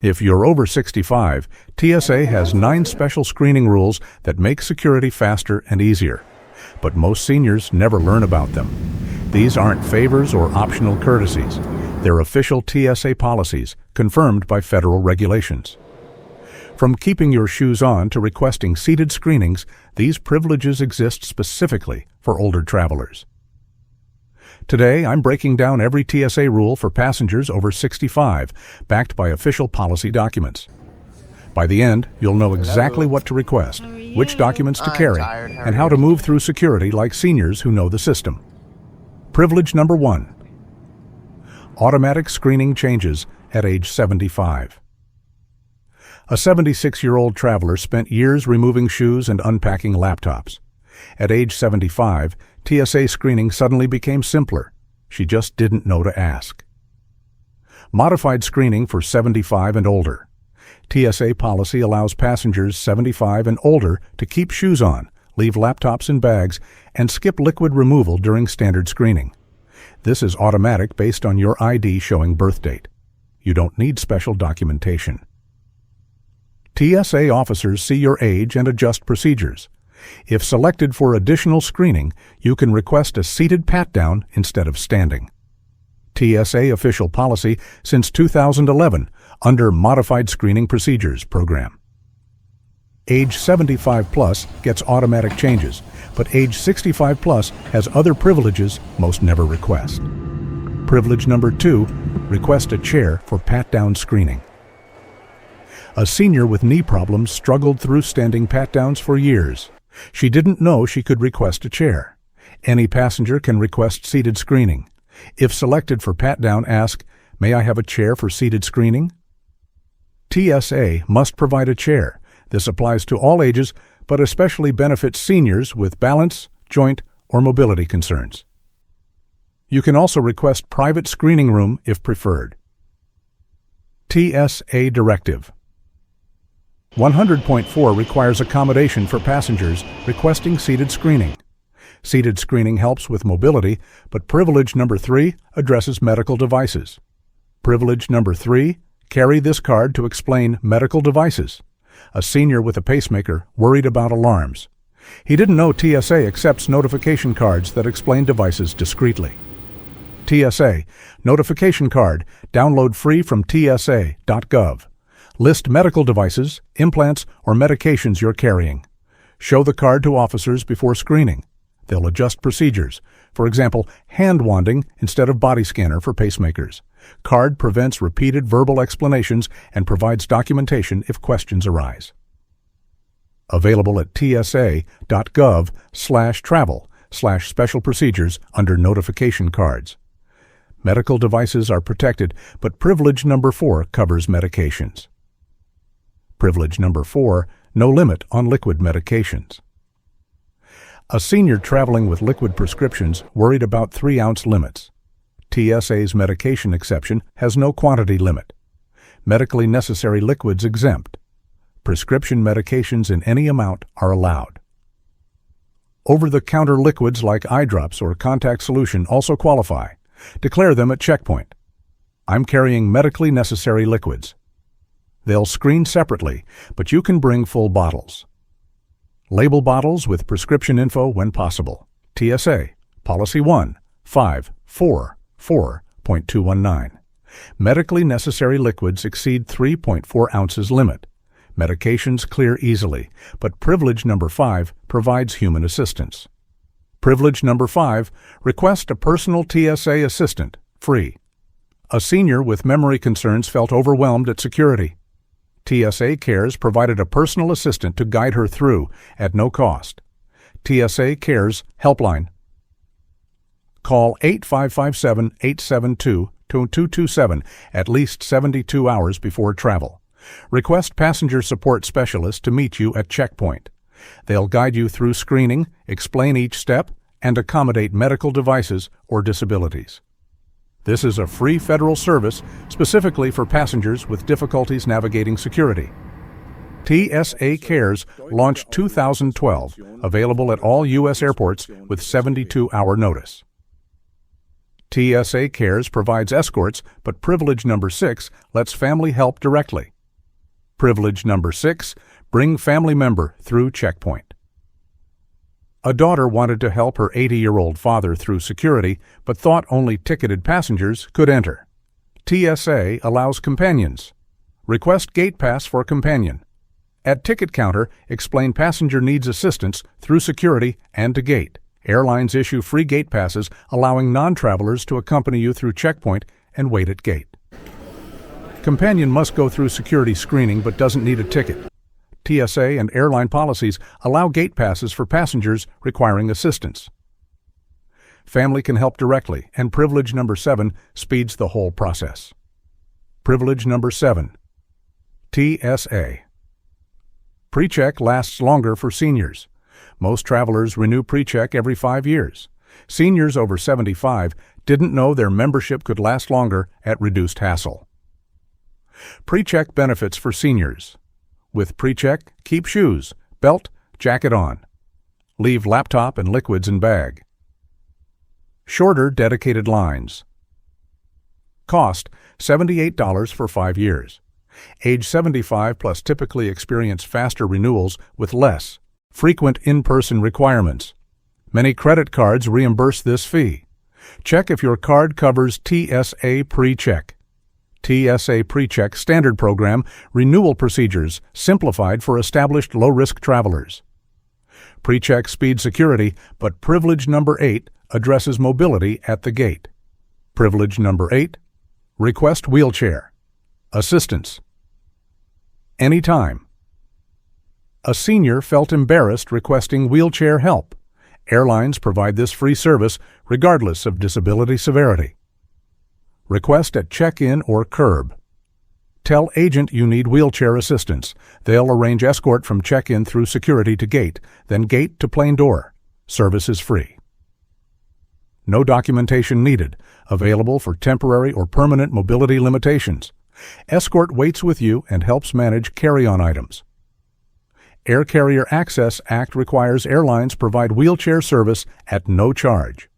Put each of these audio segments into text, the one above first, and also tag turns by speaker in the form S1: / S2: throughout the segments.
S1: If you're over 65, TSA has 9 special screening rules that make security faster and easier. But most seniors never learn about them. These aren't favors or optional courtesies. They're official TSA policies, confirmed by federal regulations. From keeping your shoes on to requesting seated screenings, these privileges exist specifically for older travelers. Today, I'm breaking down every TSA rule for passengers over 65, backed by official policy documents. By the end, you'll know exactly what to request, which documents to carry, and how to move through security like seniors who know the system. Privilege number 1. Automatic screening changes at age 75. A 76-year-old traveler spent years removing shoes and unpacking laptops. At age 75, TSA screening suddenly became simpler. She just didn't know to ask. Modified screening for 75 and older. TSA policy allows passengers 75 and older to keep shoes on, leave laptops in bags, and skip liquid removal during standard screening. This is automatic based on your ID showing birth date. You don't need special documentation. TSA officers see your age and adjust procedures. If selected for additional screening, you can request a seated pat-down instead of standing. TSA official policy since 2011 under Modified Screening Procedures program. Age 75 plus gets automatic changes, but age 65 plus has other privileges most never request. Privilege number 2, request a chair for pat-down screening. A senior with knee problems struggled through standing pat-downs for years. She didn't know she could request a chair. Any passenger can request seated screening. If selected for pat-down, ask, "May I have a chair for seated screening?" TSA must provide a chair. This applies to all ages, but especially benefits seniors with balance, joint, or mobility concerns. You can also request private screening room if preferred. TSA Directive 100.4 requires accommodation for passengers requesting seated screening. Seated screening helps with mobility, but privilege number 3 addresses medical devices. Privilege number 3, carry this card to explain medical devices. A senior with a pacemaker worried about alarms. He didn't know TSA accepts notification cards that explain devices discreetly. TSA Notification Card, download free from tsa.gov. List medical devices, implants, or medications you're carrying. Show the card to officers before screening. They'll adjust procedures. For example, hand wanding instead of body scanner for pacemakers. Card prevents repeated verbal explanations and provides documentation if questions arise. Available at tsa.gov/travel/special procedures under notification cards. Medical devices are protected, but privilege number 4 covers medications. Privilege number 4, no limit on liquid medications. A senior traveling with liquid prescriptions worried about 3-ounce limits. TSA's medication exception has no quantity limit. Medically necessary liquids exempt. Prescription medications in any amount are allowed. Over-the-counter liquids like eye drops or contact solution also qualify. Declare them at checkpoint. I'm carrying medically necessary liquids. They'll screen separately, but you can bring full bottles. Label bottles with prescription info when possible. TSA, Policy 1.544.219. Medically necessary liquids exceed 3.4 ounces limit. Medications clear easily, but privilege number 5 provides human assistance. Privilege number 5, request a personal TSA assistant, free. A senior with memory concerns felt overwhelmed at security. TSA Cares provided a personal assistant to guide her through at no cost. TSA Cares Helpline. Call 8557-872-2227 at least 72 hours before travel. Request passenger support specialist to meet you at checkpoint. They'll guide you through screening, explain each step, and accommodate medical devices or disabilities. This is a free federal service specifically for passengers with difficulties navigating security. TSA Cares launched 2012, available at all U.S. airports with 72-hour notice. TSA Cares provides escorts, but privilege number 6 lets family help directly. Privilege number 6, bring family member through checkpoint. A daughter wanted to help her 80-year-old father through security, but thought only ticketed passengers could enter. TSA allows companions. Request gate pass for companion. At ticket counter, explain passenger needs assistance through security and to gate. Airlines issue free gate passes, allowing non-travelers to accompany you through checkpoint and wait at gate. Companion must go through security screening but doesn't need a ticket. TSA and airline policies allow gate passes for passengers requiring assistance. Family can help directly, and privilege number 7 speeds the whole process. Privilege number 7. TSA. PRECHECK lasts longer for seniors. Most travelers renew PRECHECK every 5 years. Seniors over 75 didn't know their membership could last longer at reduced hassle. PRECHECK benefits for seniors. With PRECHECK, keep shoes, belt, jacket on. Leave laptop and liquids in bag. Shorter dedicated lines. Cost, $78 for 5 years. Age 75 plus typically experience faster renewals with less frequent in-person requirements. Many credit cards reimburse this fee. Check if your card covers TSA PRECHECK. TSA PRECHECK Standard Program renewal procedures simplified for established low-risk travelers. PRECHECK speed security, but privilege number 8 addresses mobility at the gate. Privilege number 8, request wheelchair. Assistance. Anytime. A senior felt embarrassed requesting wheelchair help. Airlines provide this free service regardless of disability severity. Request at check-in or curb. Tell agent you need wheelchair assistance. They'll arrange escort from check-in through security to gate, then gate to plane door. Service is free. No documentation needed. Available for temporary or permanent mobility limitations. Escort waits with you and helps manage carry-on items. Air Carrier Access Act requires airlines provide wheelchair service at no charge.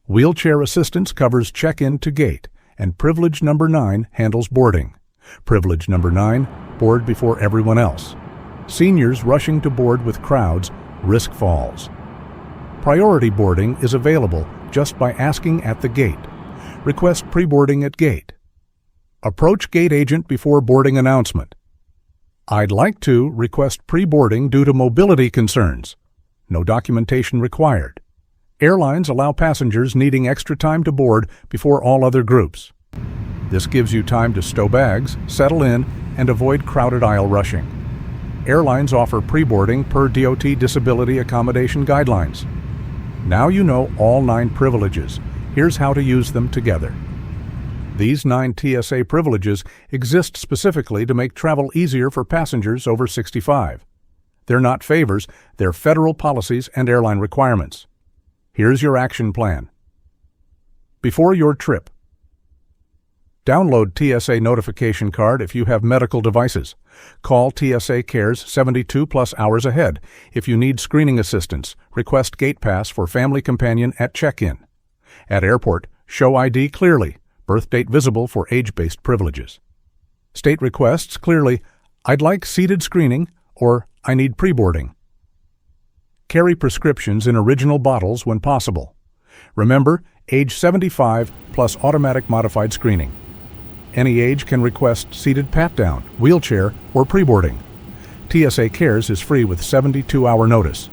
S1: Wheelchair assistance covers check-in to gate, and privilege number 9 handles boarding. Privilege number 9, board before everyone else. Seniors rushing to board with crowds risk falls. Priority boarding is available just by asking at the gate. Request pre-boarding at gate. Approach gate agent before boarding announcement. I'd like to request pre-boarding due to mobility concerns. No documentation required. Airlines allow passengers needing extra time to board before all other groups. This gives you time to stow bags, settle in, and avoid crowded aisle rushing. Airlines offer pre-boarding per DOT disability accommodation guidelines. Now you know all 9 privileges. Here's how to use them together. These 9 TSA privileges exist specifically to make travel easier for passengers over 65. They're not favors, they're federal policies and airline requirements. Here's your action plan. Before your trip, download TSA notification card if you have medical devices. Call TSA Cares 72+ hours ahead. If you need screening assistance, request gate pass for family companion at check-in. At airport, show ID clearly. Birth date visible for age-based privileges. State requests clearly, I'd like seated screening or I need pre-boarding. Carry prescriptions in original bottles when possible. Remember, age 75 plus automatic modified screening. Any age can request seated pat-down, wheelchair, or pre-boarding. TSA Cares is free with 72-hour notice.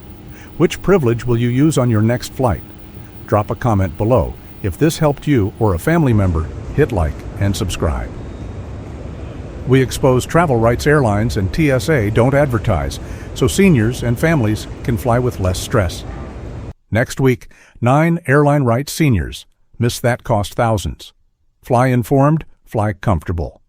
S1: Which privilege will you use on your next flight? Drop a comment below. If this helped you or a family member, hit like and subscribe. We expose travel rights airlines and TSA don't advertise, so seniors and families can fly with less stress. Next week, 9 airline rights seniors. Miss that cost thousands. Fly informed, fly comfortable.